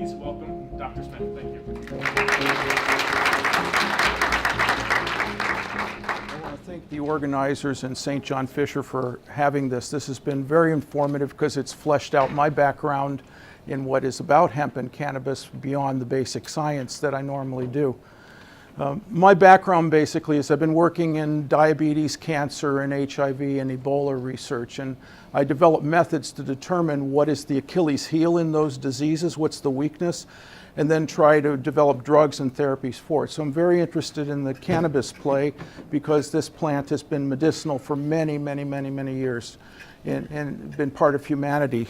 please welcome Dr. Smith. Thank you. I want to thank the organizers and St. John Fisher for having this. This has been very informative because it's fleshed out my background in what is about hemp and cannabis beyond the basic science that I normally do. My background basically is I've been working in diabetes, cancer, and HIV and Ebola research, and I develop methods to determine what is the Achilles heel in those diseases, what's the weakness, and then try to develop drugs and therapies for it. So I'm very interested in the cannabis play because this plant has been medicinal for many, many, many, many years and been part of humanity.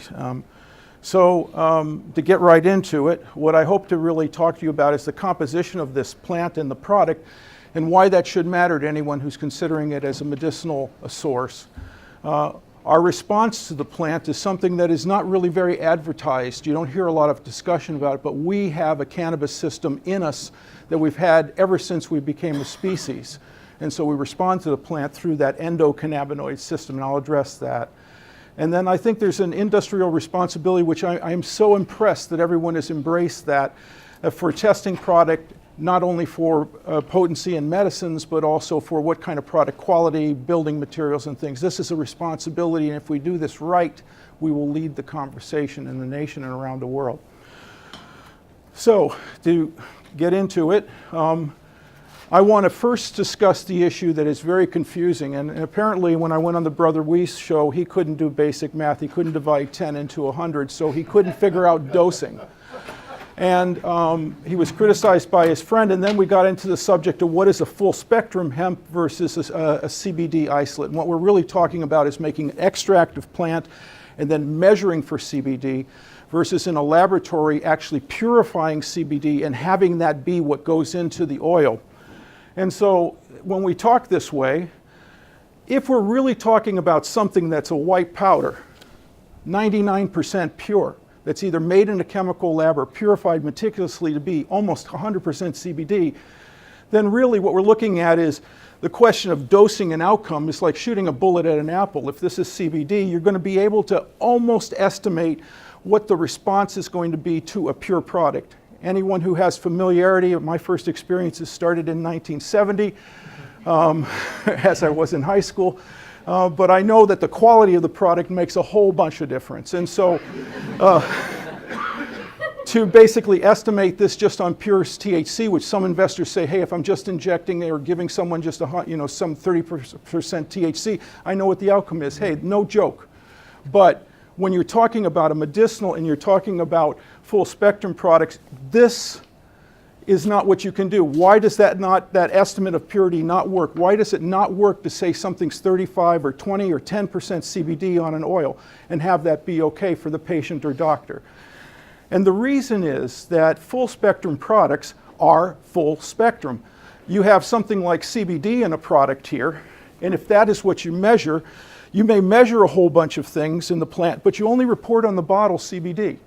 To get right into it, what I hope to really talk to you about is the composition of this plant and the product and why that should matter to anyone who's considering it as a medicinal source. Our response to the plant is something that is not really very advertised. You don't hear a lot of discussion about it, but we have a cannabis system in us that we've had ever since we became a species. And so we respond to the plant through that endocannabinoid system, and I'll address that. And then I think there's an industrial responsibility, which I am so impressed that everyone has embraced that for testing product, not only for potency and medicines, but also for what kind of product quality, building materials and things. This is a responsibility, and if we do this right, we will lead the conversation in the nation and around the world. So to get into it, I want to first discuss the issue that is very confusing, and apparently when I went on the Brother Weiss show, he couldn't do basic math. He couldn't divide 10 into 100, so he couldn't figure out dosing. And he was criticized by his friend, and then we got into the subject of what is a full spectrum hemp versus a CBD isolate. And what we're really talking about is making an extract of plant and then measuring for CBD versus in a laboratory actually purifying CBD and having that be what goes into the oil. And so when we talk this way, if we're really talking about something that's a white powder, 99% pure, that's either made in a chemical lab or purified meticulously to be almost 100% CBD, then really what we're looking at is the question of dosing and outcome is like shooting a bullet at an apple. If this is CBD, you're going to be able to almost estimate what the response is going to be to a pure product. Anyone who has familiarity, my first experiences started in 1970, as I was in high school. But I know that the quality of the product makes a whole bunch of difference. And so to basically estimate this just on pure THC, which some investors say, hey, if I'm just injecting or giving someone just some 30% THC, I know what the outcome is. Hey, no joke. But when you're talking about a medicinal and you're talking about full spectrum products, this is not what you can do. Why does that estimate of purity not work? Why does it not work to say something's 35 or 20 or 10% CBD on an oil and have that be okay for the patient or doctor? And the reason is that full spectrum products are full spectrum. You have something like CBD in a product here, and if that is what you measure, you may measure a whole bunch of things in the plant, but you only report on the bottle CBD,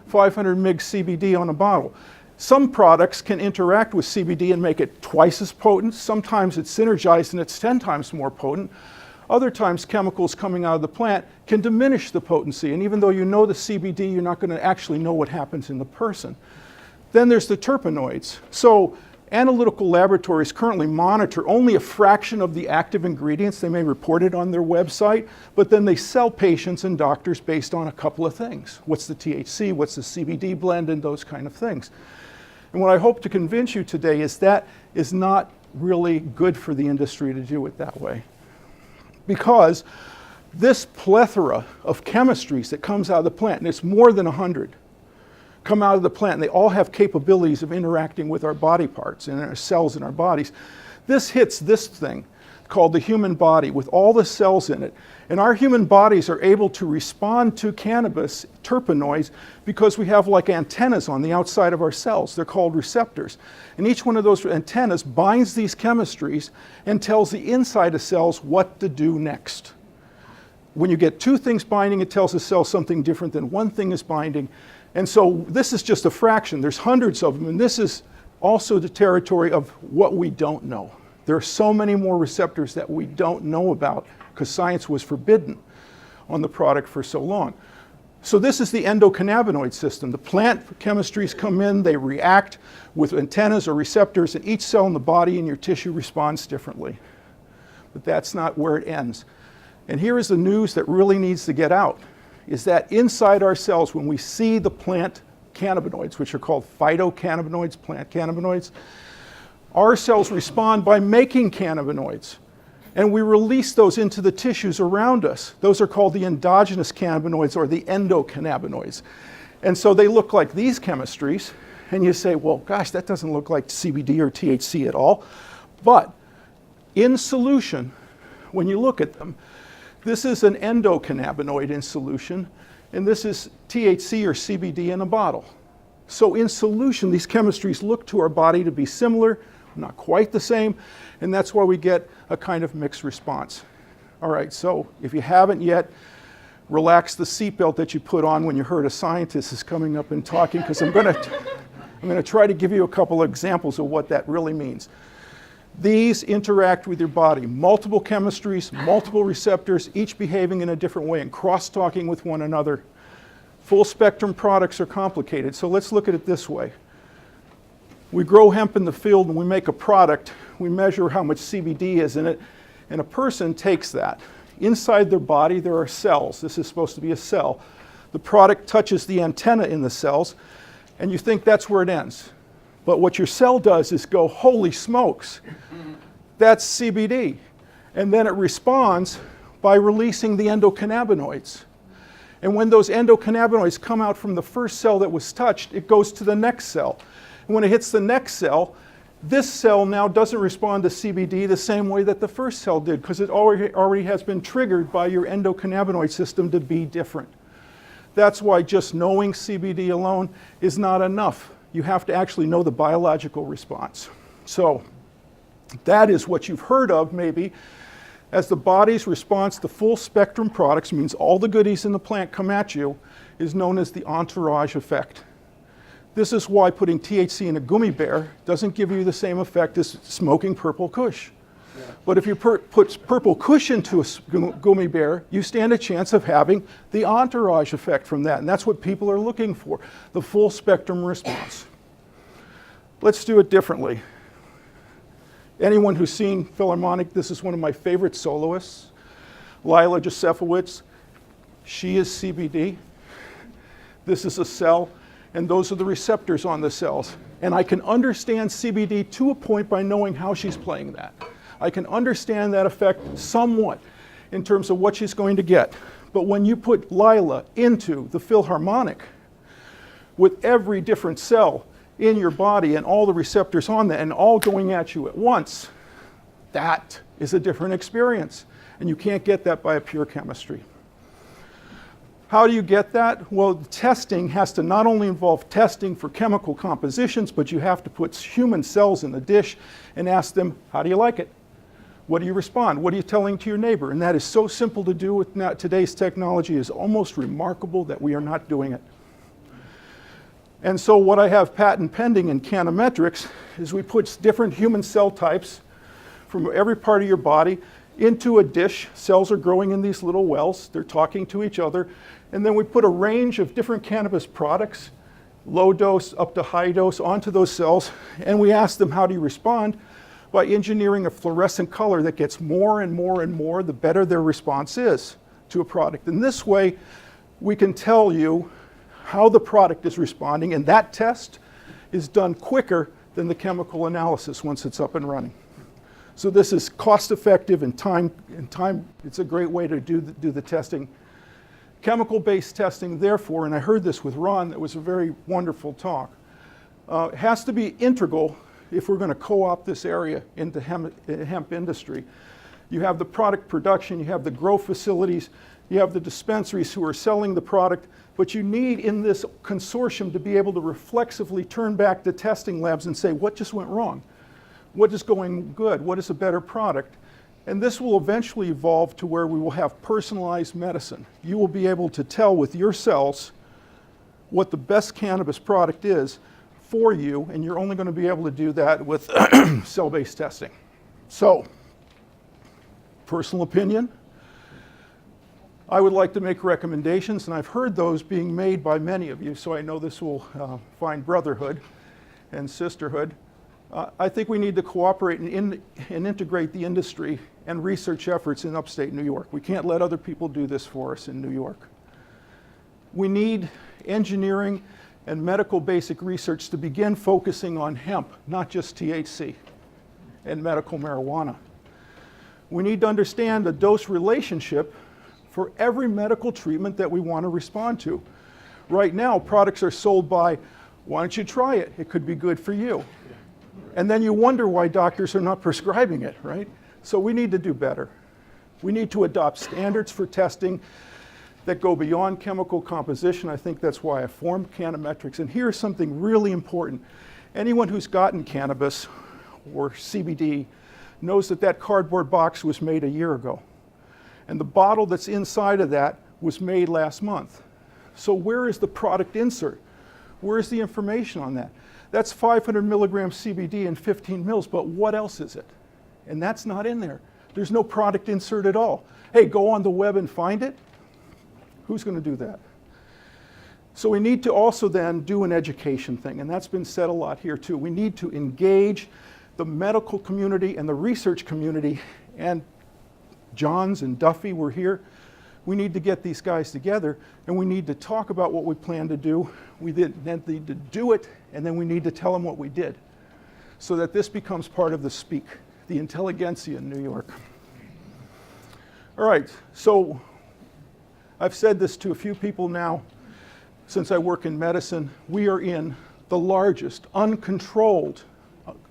500 mg CBD on a bottle. Some products can interact with CBD and make it twice as potent. Sometimes it's synergized and it's 10 times more potent. Other times chemicals coming out of the plant can diminish the potency, and even though you know the CBD, you're not going to actually know what happens in the person. Then there's the terpenoids. So analytical laboratories currently monitor only a fraction of the active ingredients. They may report it on their website, but then they sell patients and doctors based on a couple of things. What's the THC, what's the CBD blend, and those kind of things. And what I hope to convince you today is that is not really good for the industry to do it that way. Because this plethora of chemistries that comes out of the plant, and it's more than 100, come out of the plant, and they all have capabilities of interacting with our body parts and our cells in our bodies. This hits this thing called the human body with all the cells in it. And our human bodies are able to respond to cannabis terpenoids because we have like antennas on the outside of our cells. They're called receptors. And each one of those antennas binds these chemistries and tells the inside of cells what to do next. When you get two things binding, it tells the cell something different than one thing is binding. And so this is just a fraction. There's hundreds of them, and this is also the territory of what we don't know. There are so many more receptors that we don't know about because science was forbidden on the product for so long. So this is the endocannabinoid system. The plant chemistries come in, they react with antennas or receptors, and each cell in the body and your tissue responds differently. But that's not where it ends. And here is the news that really needs to get out, is that inside our cells, when we see the plant cannabinoids, which are called phytocannabinoids, plant cannabinoids, our cells respond by making cannabinoids. And we release those into the tissues around us. Those are called the endogenous cannabinoids or the endocannabinoids. And so they look like these chemistries. And you say, well, gosh, that doesn't look like CBD or THC at all. But in solution, when you look at them, this is an endocannabinoid in solution, and this is THC or CBD in a bottle. So in solution, these chemistries look to our body to be similar, not quite the same, and that's why we get a kind of mixed response. All right, so if you haven't yet, relax the seatbelt that you put on when you heard a scientist is coming up and talking, because I'm going to try to give you a couple of examples of what that really means. These interact with your body, multiple chemistries, multiple receptors, each behaving in a different way and cross-talking with one another. Full spectrum products are complicated, so let's look at it this way. We grow hemp in the field and we make a product. We measure how much CBD is in it, and a person takes that. Inside their body there are cells. This is supposed to be a cell. The product touches the antenna in the cells, and you think that's where it ends. But what your cell does is go, holy smokes, that's CBD. And then it responds by releasing the endocannabinoids. And when those endocannabinoids come out from the first cell that was touched, it goes to the next cell. And when it hits the next cell, this cell now doesn't respond to CBD the same way that the first cell did, because it already has been triggered by your endocannabinoid system to be different. That's why just knowing CBD alone is not enough. You have to actually know the biological response. So that is what you've heard of maybe as the body's response to full spectrum products, means all the goodies in the plant come at you, is known as the entourage effect. This is why putting THC in a gummy bear doesn't give you the same effect as smoking purple kush. Yeah. But if you put purple kush into a gummy bear, you stand a chance of having the entourage effect from that. And that's what people are looking for, the full spectrum response. Let's do it differently. Anyone who's seen Philharmonic, this is one of my favorite soloists, Lila Josefowicz. She is CBD. This is a cell, and those are the receptors on the cells. And I can understand CBD to a point by knowing how she's playing that. I can understand that effect somewhat in terms of what she's going to get. But when you put Lila into the Philharmonic with every different cell in your body and all the receptors on that and all going at you at once, that is a different experience. And you can't get that by a pure chemistry. How do you get that? Well, the testing has to not only involve testing for chemical compositions, but you have to put human cells in the dish and ask them, how do you like it? What do you respond? What are you telling to your neighbor? And that is so simple to do with today's technology. It's almost remarkable that we are not doing it. And so what I have patent pending in Cannametrix is we put different human cell types from every part of your body into a dish. Cells are growing in these little wells. They're talking to each other. And then we put a range of different cannabis products, low dose up to high dose, onto those cells. And we ask them, how do you respond? By engineering a fluorescent color that gets more and more and more, the better their response is to a product. And this way, we can tell you how the product is responding, and that test is done quicker than the chemical analysis once it's up and running. So this is cost effective and time, it's a great way to do the testing. Chemical-based testing, therefore, and I heard this with Ron, that was a very wonderful talk, has to be integral if we're going to co-opt this area into hemp industry. You have the product production, you have the grow facilities, you have the dispensaries who are selling the product, but you need in this consortium to be able to reflexively turn back to testing labs and say, what just went wrong? What is going good? What is a better product? And this will eventually evolve to where we will have personalized medicine. You will be able to tell with your cells what the best cannabis product is for you, and you're only going to be able to do that with cell-based testing. So, personal opinion, I would like to make recommendations, and I've heard those being made by many of you, so I know this will find brotherhood and sisterhood. I think we need to cooperate and integrate the industry and research efforts in upstate New York. We can't let other people do this for us in New York. We need engineering and medical basic research to begin focusing on hemp, not just THC and medical marijuana. We need to understand the dose relationship for every medical treatment that we want to respond to. Right now, products are sold by, why don't you try it? It could be good for you. And then you wonder why doctors are not prescribing it, right? So we need to do better. We need to adopt standards for testing that go beyond chemical composition. I think that's why I formed Cannametrix. And here's something really important. Anyone who's gotten cannabis or CBD knows that that cardboard box was made a year ago. And the bottle that's inside of that was made last month. So where is the product insert? Where is the information on that? That's 500 milligrams CBD and 15 mils, but what else is it? And that's not in there. There's no product insert at all. Hey, go on the web and find it. Who's going to do that? So we need to also then do an education thing, and that's been said a lot here too. We need to engage the medical community and the research community, and Johns and Duffy were here. We need to get these guys together, and we need to talk about what we plan to do. We then need to do it, and then we need to tell them what we did, so that this becomes part of the speak, the intelligentsia in New York. All right, so I've said this to a few people now since I work in medicine. We are in the largest, uncontrolled,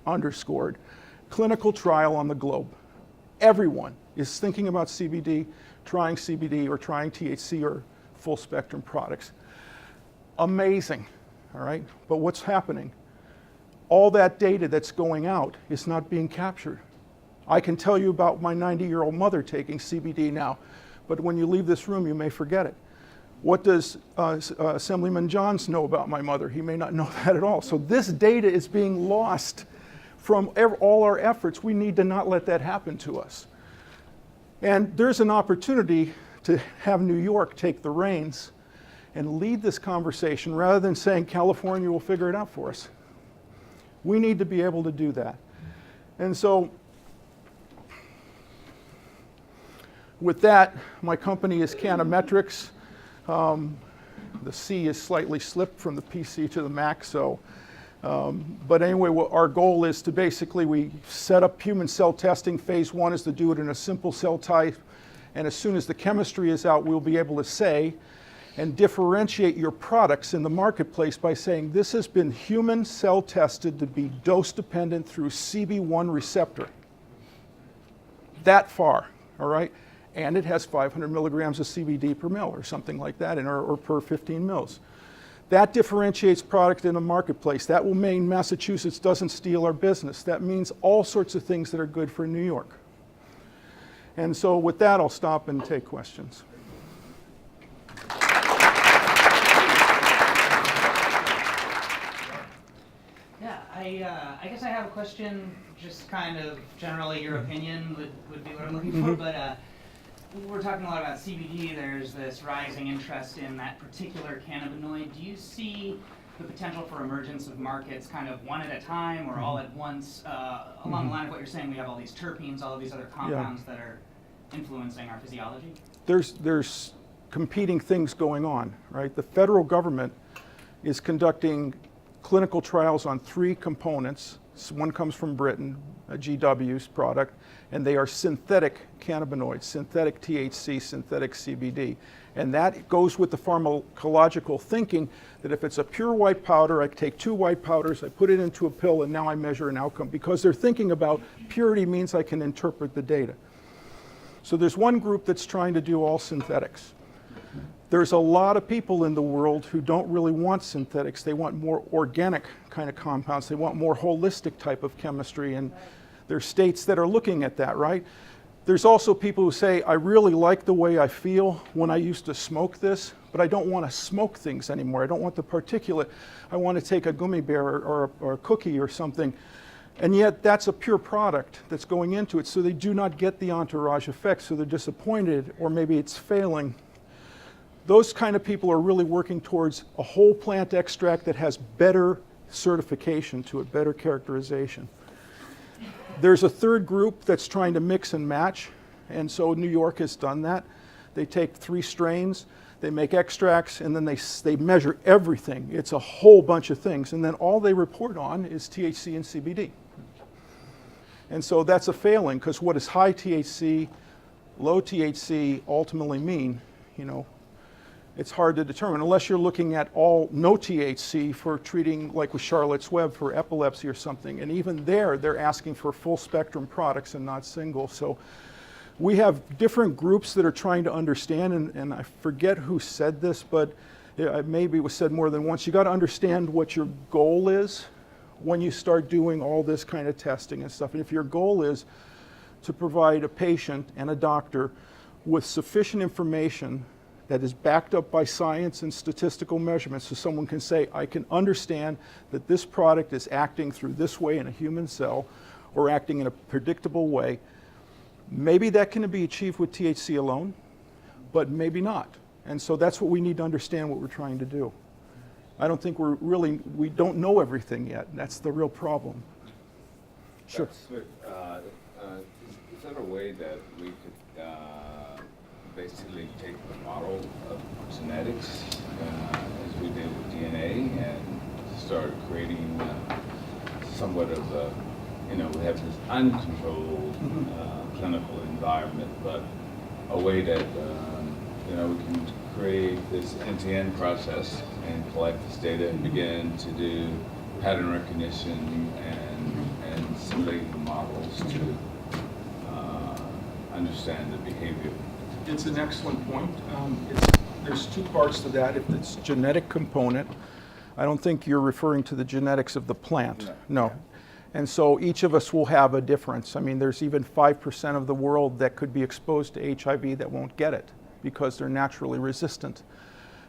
underscored, clinical trial on the globe. Everyone is thinking about CBD, trying CBD or trying THC or full spectrum products. Amazing, all right? But what's happening? All that data that's going out is not being captured. I can tell you about my 90-year-old mother taking CBD now, but when you leave this room, you may forget it. What does Assemblyman Johns know about my mother? He may not know that at all. So this data is being lost from all our efforts. We need to not let that happen to us. And there's an opportunity to have New York take the reins and lead this conversation rather than saying California will figure it out for us. We need to be able to do that. And so with that, my company is Cannametrix. The C is slightly slipped from the PC to the Mac, so but anyway, what our goal is to basically, we set up human cell testing. Phase 1 is to do it in a simple cell type, and as soon as the chemistry is out, we'll be able to say and differentiate your products in the marketplace by saying this has been human cell tested to be dose dependent through CB1 receptor. That far, all right? And it has 500 milligrams of CBD per mil or something like that, or per 15 mils. That differentiates product in the marketplace. That will mean Massachusetts doesn't steal our business. That means all sorts of things that are good for New York. And so with that, I'll stop and take questions. Yeah, I guess I have a question, just kind of generally your opinion would be what I'm looking for, but we're talking a lot about CBD. There's this rising interest in that particular cannabinoid. Do you see the potential for emergence of markets kind of one at a time or all at once? Along the line of what you're saying, we have all these terpenes, all of these other compounds that are influencing our physiology? There's competing things going on, right? The federal government is conducting clinical trials on 3 components. One comes from Britain, a GW's product, and they are synthetic cannabinoids, synthetic THC, synthetic CBD. And that goes with the pharmacological thinking that if it's a pure white powder, I take 2 white powders, I put it into a pill, and now I measure an outcome. Because they're thinking about purity means I can interpret the data. So there's one group that's trying to do all synthetics. There's a lot of people in the world who don't really want synthetics. They want more organic kind of compounds. They want more holistic type of chemistry, and there's states that are looking at that, right? There's also people who say, I really like the way I feel when I used to smoke this, but I don't want to smoke things anymore. I don't want the particulate. I want to take a gummy bear or a cookie or something. And yet that's a pure product that's going into it, so they do not get the entourage effect, so they're disappointed, or maybe it's failing Those kind of people are really working towards a whole plant extract that has better certification to it, better characterization. There's a third group that's trying to mix and match, and so New York has done that. They take 3 strains, they make extracts, and then they measure everything. It's a whole bunch of things, and then all they report on is THC and CBD. And so that's a failing, because what does high THC, low THC ultimately mean? You know, it's hard to determine unless you're looking at all no THC for treating, like with Charlotte's Web, for epilepsy or something. And even there, they're asking for full spectrum products and not single. So we have different groups that are trying to understand, and I forget who said this, but maybe it was said more than once. You got to understand what your goal is when you start doing all this kind of testing and stuff. And if your goal is to provide a patient and a doctor with sufficient information that is backed up by science and statistical measurements, so someone can say, I can understand that this product is acting through this way in a human cell or acting in a predictable way. Maybe that can be achieved with THC alone, but maybe not. And so that's what we need to understand what we're trying to do. I don't think we don't know everything yet. That's the real problem. Sure. Is there a way that we could basically take the model of genetics as we did with DNA and start creating somewhat of a, we have this uncontrolled clinical environment, but a way that we can create this end-to-end process and collect this data and begin to do pattern recognition and simulate the models to understand the behavior. It's an excellent point. There's 2 parts to that. If it's genetic component, I don't think you're referring to the genetics of the plant. No. And so each of us will have a difference. I mean, there's even 5% of the world that could be exposed to HIV that won't get it because they're naturally resistant.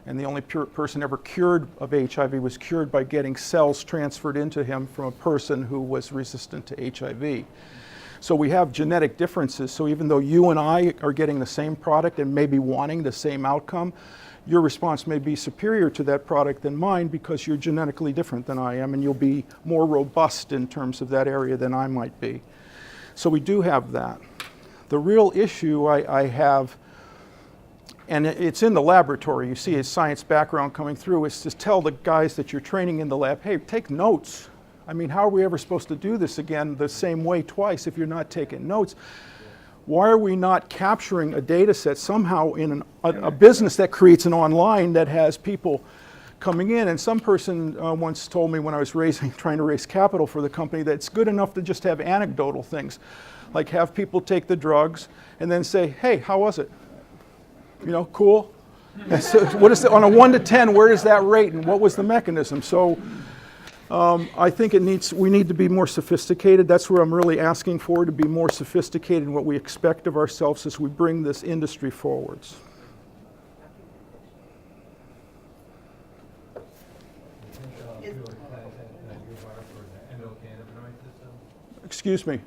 And the only person ever cured of HIV was cured by getting cells transferred into him from a person who was resistant to HIV. So we have genetic differences. So even though you and I are getting the same product and maybe wanting the same outcome, your response may be superior to that product than mine because you're genetically different than I am, and you'll be more robust in terms of that area than I might be. So we do have that. The real issue I have, and it's in the laboratory, you see a science background coming through, is to tell the guys that you're training in the lab, hey, take notes. I mean, how are we ever supposed to do this again the same way twice if you're not taking notes? Why are we not capturing a data set somehow in a business that creates an online that has people coming in? And some person once told me when I was trying to raise capital for the company that it's good enough to just have anecdotal things, like have people take the drugs and then say, hey, how was it? Cool. So what is on a 1 to 10, where does that rate and what was the mechanism? So I think we need to be more sophisticated. That's where I'm really asking for, to be more sophisticated in what we expect of ourselves as we bring this industry forwards. Excuse me? Do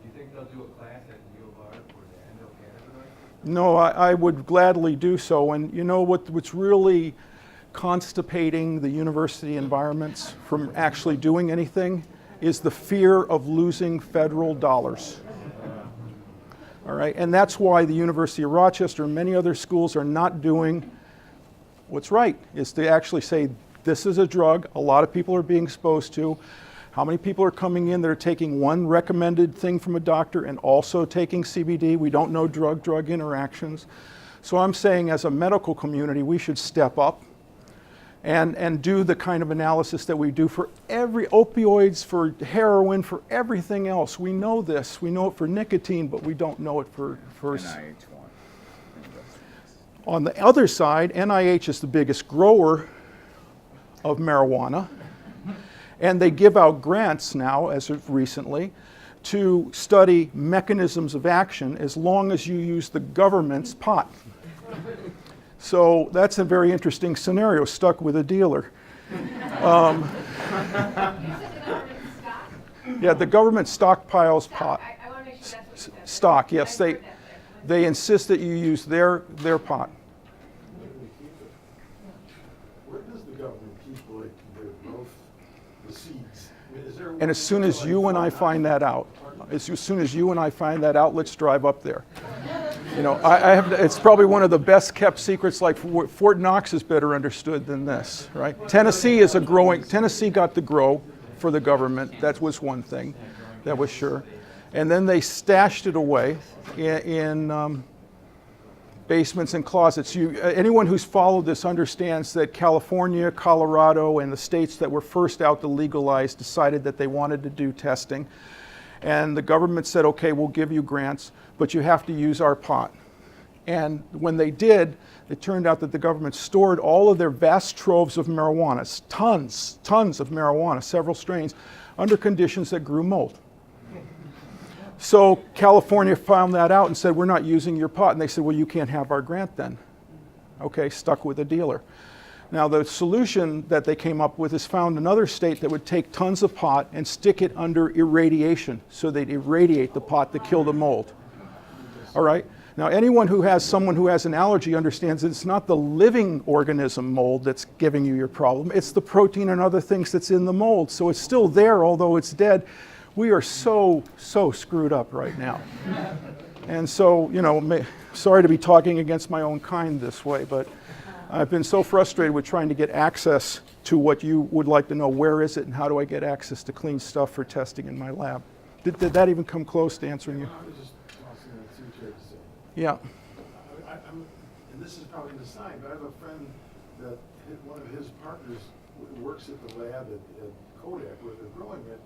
you think they'll do a class at U of R for the endocannabinoid? No, I would gladly do so. And you know what's really constipating the university environments from actually doing anything is the fear of losing federal dollars. All right, and that's why the University of Rochester and many other schools are not doing what's right, is to actually say this is a drug a lot of people are being exposed to. How many people are coming in that are taking one recommended thing from a doctor and also taking CBD? We don't know drug-drug interactions. So I'm saying as a medical community, we should step up and do the kind of analysis that we do for every opioids, for heroin, for everything else. We know this. We know it for nicotine, but we don't know it for NIH one. On the other side, NIH is the biggest grower of marijuana, and they give out grants now, as of recently, to study mechanisms of action as long as you use the government's pot. So that's a very interesting scenario, stuck with a dealer. Yeah, the government stockpiles pot. I want to make sure that's what you said. Stock, yes. I've heard that. They insist that you use their pot. keep like the growth, the seeds? I mean, is there? And as soon as you and I find that out, let's drive up there. You know, it's probably one of the best kept secrets, like Fort Knox is better understood than this, right? Tennessee got the grow for the government. That was one thing, that was sure. And then they stashed it away in basements and closets. Anyone who's followed this understands that California, Colorado, and the states that were first out to legalize decided that they wanted to do testing. And the government said, okay, we'll give you grants, but you have to use our pot. And when they did, it turned out that the government stored all of their vast troves of marijuana, tons of marijuana, several strains, under conditions that grew mold. So California found that out and said, we're not using your pot. And they said, well, you can't have our grant then. Okay, stuck with a dealer. Now the solution that they came up with is found another state that would take tons of pot and stick it under irradiation. So they'd irradiate the pot to kill the mold. All right? Now anyone who has someone who has an allergy understands that it's not the living organism mold that's giving you your problem. It's the protein and other things that's in the mold. So it's still there, although it's dead. We are so screwed up right now. And so, you know, sorry to be talking against my own kind this way, but I've been so frustrated with trying to get access to what you would like to know. Where is it and how do I get access to clean stuff for testing in my lab? Did that even come close to answering you? I was just tossing that to you to say. Yeah. And this is probably an aside, but I have a friend that one of his partners works at the lab at Kodak where they're growing it.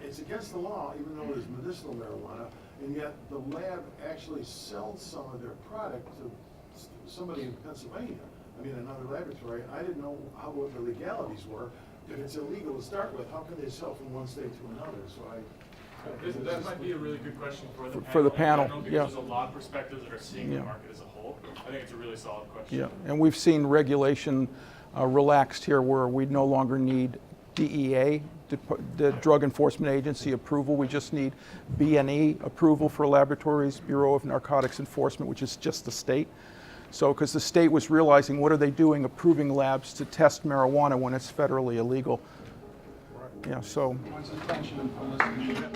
It's against the law, even though it's medicinal marijuana, and yet the lab actually sells some of their product to somebody in Pennsylvania. I mean, another laboratory. I didn't know what the legalities were. If it's illegal to start with, how can they sell from one state to another? So That might be a really good question for the panel. For the panel, I don't know, because yeah. there's a lot of perspectives that are seeing the market as a whole. I think it's a really solid question. Yeah, and we've seen regulation relaxed here where we no longer need DEA, the Drug Enforcement Agency approval. We just need B&E approval for laboratories, Bureau of Narcotics Enforcement, which is just the state. So, because the state was realizing, what are they doing approving labs to test marijuana when it's federally illegal? Yeah, so. One suspension of listenership.